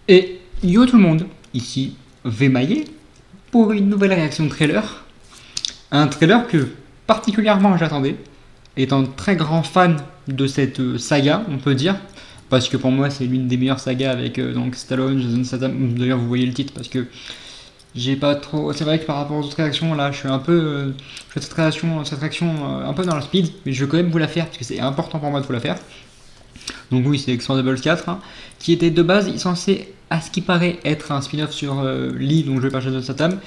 Et yo tout le monde, ici Vemaillé pour une nouvelle réaction trailer. Un trailer que particulièrement j'attendais, étant très grand fan de cette saga, on peut dire. Parce que pour moi c'est l'une des meilleures sagas avec donc Stallone, Jason Statham. D'ailleurs vous voyez le titre parce que j'ai pas trop. C'est vrai que par rapport aux autres réactions là, je suis un peu. Je fais cette réaction un peu dans le speed, mais je veux quand même vous la faire parce que c'est important pour moi de vous la faire. Donc oui, c'est Expandables 4, hein, qui était de base censé, à ce qui paraît, être un spin-off sur Lee, donc joué par Jason Statham.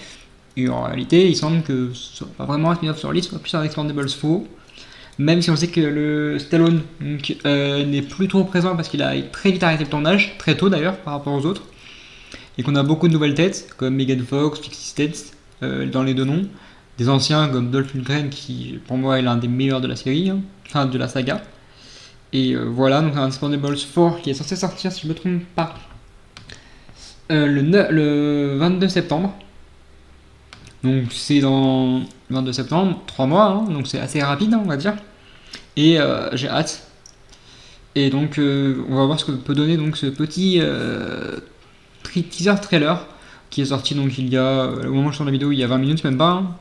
Et en réalité, il semble que ce soit pas vraiment un spin-off sur Lee, ce soit plus un Expandables faux. Même si on sait que le Stallone n'est plus trop présent parce qu'il a très vite arrêté le tournage, très tôt d'ailleurs par rapport aux autres. Et qu'on a beaucoup de nouvelles têtes, comme Megan Fox, Pixie State, dans les deux noms. Des anciens comme Dolph Lundgren, qui pour moi est l'un des meilleurs de la série, hein, enfin de la saga. Et voilà, donc un Expandables 4 qui est censé sortir, si je ne me trompe pas, le 22 septembre. Donc c'est dans 22 septembre, 3 mois, hein, donc c'est assez rapide, hein, on va dire. Et j'ai hâte. Et donc on va voir ce que peut donner donc ce petit teaser trailer qui est sorti donc il y a, au moment où je tourne la vidéo, il y a 20 minutes, même pas. Hein.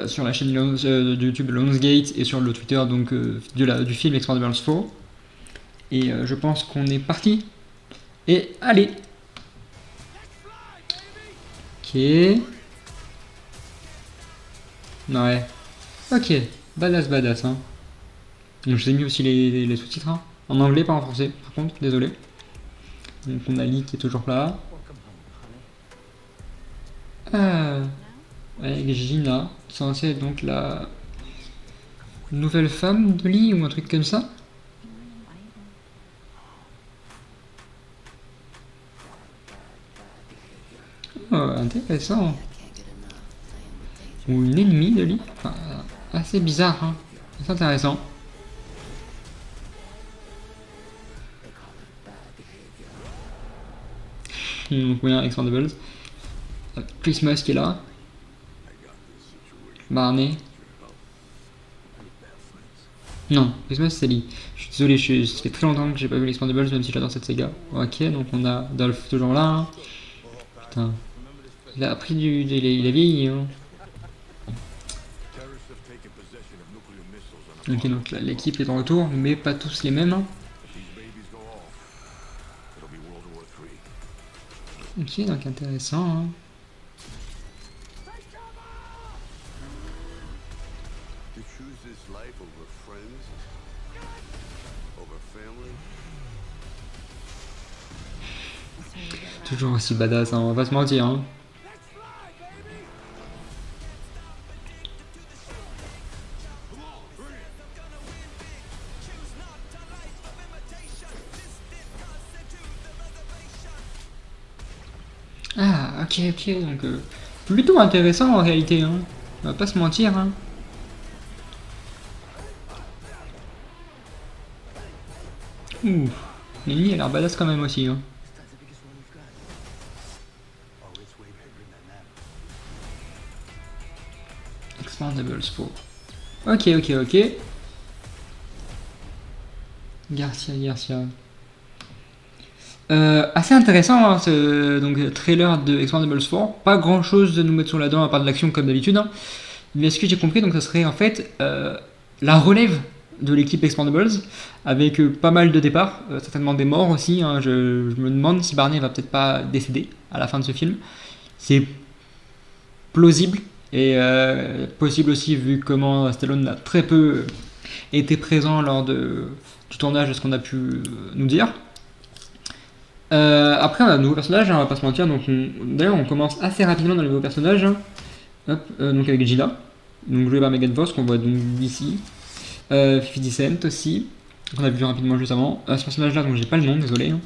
Sur la chaîne de YouTube Lionsgate et sur le Twitter donc, du film Expandables 4. Et je pense qu'on est parti. Et allez. Ok. Ouais. Ok. Badass, hein. Donc, je vous ai mis aussi les sous-titres, hein. En anglais, pas en français. Par contre, désolé. Donc on a Lee qui est toujours là. Avec Gina, censée être donc la nouvelle femme de Lee ou un truc comme ça. Oh, intéressant. Ou une ennemie de Lee. Enfin, assez bizarre, hein. C'est intéressant. Donc oui, Expandables. Christmas qui est là. Barney. Non, Christmas c'est Lee. Je suis désolé, ça fait très longtemps que j'ai pas vu l'Expandables, même si j'adore cette saga. Ok, donc on a Dolph toujours là. Hein. Putain. Il a appris il a vieilli. Hein. Ok, donc l'équipe est en retour, mais pas tous les mêmes. Hein. Ok, donc intéressant. Hein. Toujours aussi badass, hein, on va pas se mentir. Hein. Ah, ok, donc plutôt intéressant en réalité. Hein. On va pas se mentir. Hein. Ouh, Lenny a l'air badass quand même aussi. Hein. Expandables 4. Ok. Garcia. Assez intéressant hein, ce donc, trailer de Expandables 4. Pas grand chose de nous mettre sur la dent à part de l'action comme d'habitude. Hein. Mais ce que j'ai compris, donc ça serait en fait la relève de l'équipe Expandables avec pas mal de départs, certainement des morts aussi. Hein. Je me demande si Barney va peut-être pas décéder à la fin de ce film. C'est plausible et possible aussi vu comment Stallone a très peu été présent lors du tournage de ce qu'on a pu nous dire. Après on a de nouveaux personnages, hein, on va pas se mentir, donc d'ailleurs on commence assez rapidement dans les nouveaux personnages. Hein. Hop, donc avec Gina, donc joué par Megan Fox qu'on voit donc ici. 50 Cent aussi, qu'on a vu rapidement juste avant. Ce personnage là, donc j'ai pas le nom, désolé. Hein.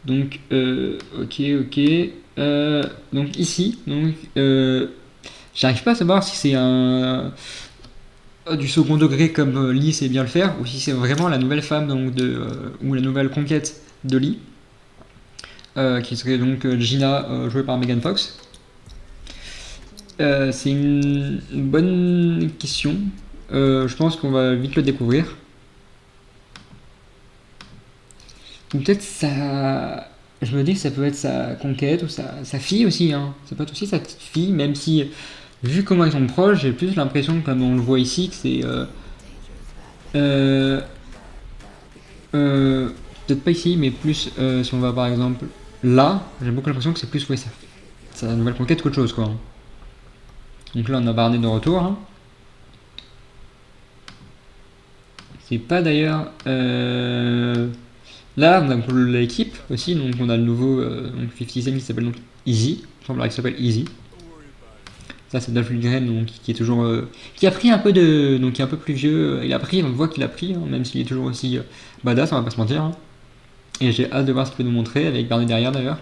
Donc ok. Donc ici, donc j'arrive pas à savoir si c'est un du second degré comme Lee sait bien le faire, ou si c'est vraiment la nouvelle femme donc, ou la nouvelle conquête de Lee, qui serait donc Gina jouée par Megan Fox. C'est une bonne question. Je pense qu'on va vite le découvrir. Ou peut-être ça. Je me dis que ça peut être sa conquête ou sa fille aussi. Hein. Ça peut être aussi sa petite fille, même si, vu comment ils sont proches, j'ai plus l'impression, comme on le voit ici, que c'est. Euh, Peut-être pas ici, mais plus si on va par exemple là, j'ai beaucoup l'impression que c'est plus ouais, sa nouvelle conquête qu'autre chose quoi. Donc là on a Barney de retour. Hein. C'est pas d'ailleurs. Là on a pour l'équipe aussi, donc on a le nouveau donc 50 Cent qui s'appelle donc Easy. Il semblerait qu'il s'appelle Easy. Ça c'est Dolph Lundgren donc, qui est toujours. Qui a pris un peu de. Donc qui est un peu plus vieux. Il a pris, on voit qu'il a pris, hein, même s'il est toujours aussi badass, on va pas se mentir. Hein. Et j'ai hâte de voir ce qu'il peut nous montrer, avec Barney derrière d'ailleurs.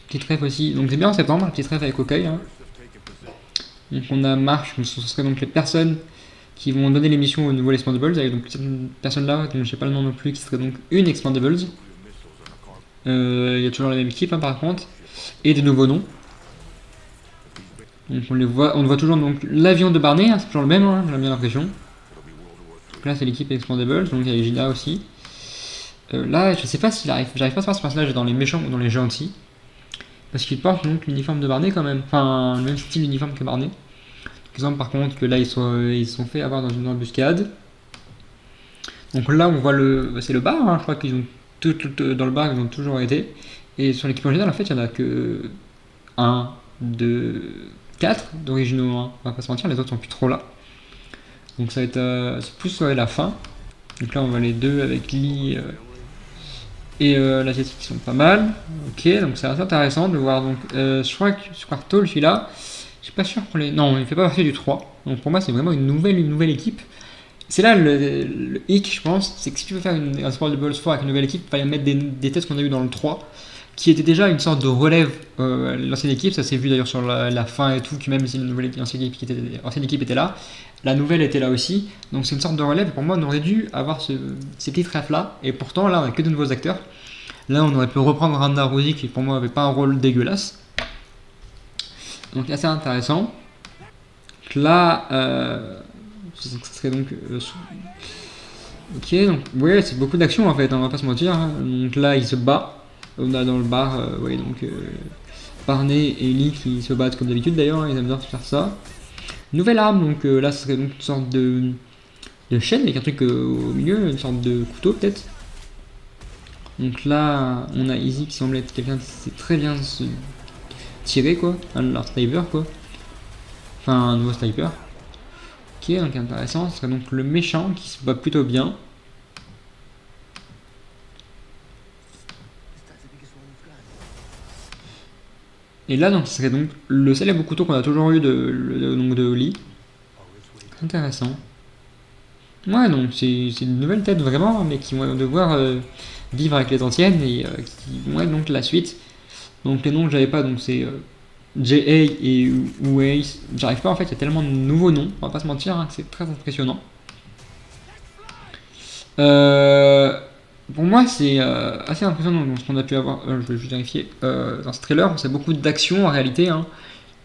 Petite rêve aussi, donc c'est bien en septembre, petite rêve avec Hawkeye. Hein. Donc on a Marsh, ce serait donc les personnes qui vont donner l'émission au nouveau Expandables, avec donc cette personne-là, dont je sais pas le nom non plus, qui serait donc une Expandables. Il y a toujours la même équipe hein, par contre, et de nouveaux noms. Donc on voit toujours donc l'avion de Barney, hein, c'est toujours le même, hein, j'ai bien l'impression. Donc là c'est l'équipe Expandables, donc il y a Gina aussi. Là je sais pas s'il arrive, j'arrive pas à savoir ce personnage dans les méchants ou dans les gentils. Parce qu'il porte donc l'uniforme de Barney quand même, enfin le même style d'uniforme que Barney. Exemple par contre que là ils sont fait avoir dans une embuscade. Donc là on voit c'est le bar, hein, je crois qu'ils ont tout dans le bar ils ont toujours été. Et sur l'équipe originale en fait il y en a que 1, 2, 4 d'originaux, hein. On va pas se mentir, les autres sont plus trop là. Donc ça va être c'est plus la fin. Donc là on voit les deux avec Lee et l'asiatique qui sont pas mal. Ok, donc c'est assez intéressant de voir. Donc je crois que Squirtle celui-là, je suis pas sûr pour les. Non, il fait pas partie du 3. Donc pour moi c'est vraiment une nouvelle équipe. C'est là le hic je pense, c'est que si tu veux faire un Sport de Balls 4 avec une nouvelle équipe, il fallait mettre des tests qu'on a eu dans le 3, qui était déjà une sorte de relève l'ancienne équipe, ça s'est vu d'ailleurs sur la fin et tout, que même si l'ancienne équipe était là, la nouvelle était là aussi, donc c'est une sorte de relève, pour moi on aurait dû avoir ces petites refs là, et pourtant là on a que de nouveaux acteurs, là on aurait pu reprendre Ronda Rousey qui pour moi avait pas un rôle dégueulasse, donc assez intéressant. Là, ça serait donc... ok, donc ouais c'est beaucoup d'action en fait, on va pas se mentir, hein. Donc là il se bat. On a dans le bar, ouais, donc Barney et Lee qui se battent comme d'habitude d'ailleurs, hein, ils aiment bien faire ça. Nouvelle arme, donc là ce serait donc une sorte de chaîne avec un truc au milieu, une sorte de couteau peut-être. Donc là on a Easy qui semble être quelqu'un qui sait très bien se tirer quoi, leur sniper quoi. Enfin un nouveau sniper. Ok, donc intéressant, ce serait donc le méchant qui se bat plutôt bien. Et là, donc, ce serait donc le célèbre couteau qu'on a toujours eu de Lee. Intéressant. Ouais, donc c'est une nouvelle tête vraiment, mais qui vont devoir vivre avec les anciennes et qui vont être donc la suite. Donc les noms que j'avais pas, donc c'est J.A. et Way. J'arrive pas en fait, il y a tellement de nouveaux noms, on va pas se mentir, hein, que c'est très impressionnant. Pour moi, c'est assez impressionnant dans ce qu'on a pu avoir. Je vais juste vérifier. Dans ce trailer, c'est beaucoup d'action en réalité, hein,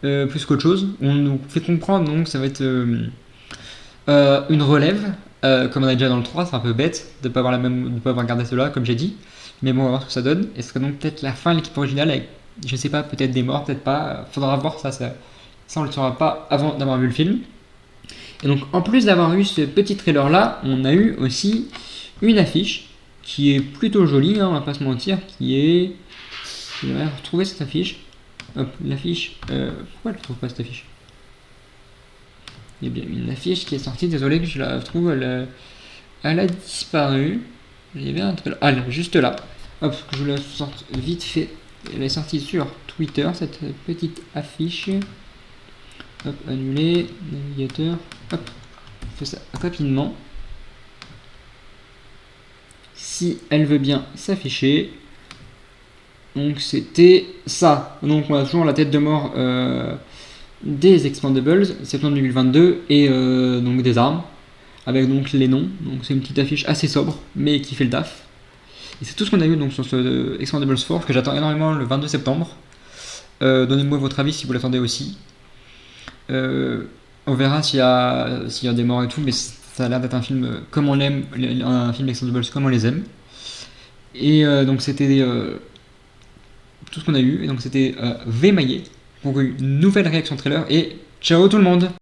plus qu'autre chose. On nous fait comprendre donc ça va être une relève, comme on a déjà dans le 3, c'est un peu bête de ne pas avoir gardé cela, comme j'ai dit. Mais bon, on va voir ce que ça donne. Et ce serait donc peut-être la fin de l'équipe originale avec, je sais pas, peut-être des morts, peut-être pas. Faudra voir ça on le saura pas avant d'avoir vu le film. Et donc, en plus d'avoir eu ce petit trailer là, on a eu aussi une affiche qui est plutôt jolie, hein, on va pas se mentir, qui est... J'aimerais retrouver cette affiche. Hop, l'affiche... pourquoi je ne trouve pas cette affiche? Il y a bien une affiche qui est sortie, désolé que je la trouve, elle a disparu. Il y avait un trailer... Ah, juste là. Hop, que je la sorte vite fait. Elle est sortie sur Twitter, cette petite affiche. Hop, annuler, navigateur. Hop, on fait ça rapidement. Si elle veut bien s'afficher. Donc c'était ça. Donc on a toujours la tête de mort des Expandables, septembre 2022, et donc des armes, avec donc les noms. Donc c'est une petite affiche assez sobre, mais qui fait le taf. Et c'est tout ce qu'on a eu donc sur ce Expandables 4, que j'attends énormément le 22 septembre. Donnez-moi votre avis si vous l'attendez aussi. On verra s'il y a des morts et tout, mais ça a l'air d'être un film comme on l'aime, un film Expendables comme on les aime. Et donc c'était tout ce qu'on a eu. Et donc c'était V maillé pour une nouvelle réaction trailer. Et ciao tout le monde!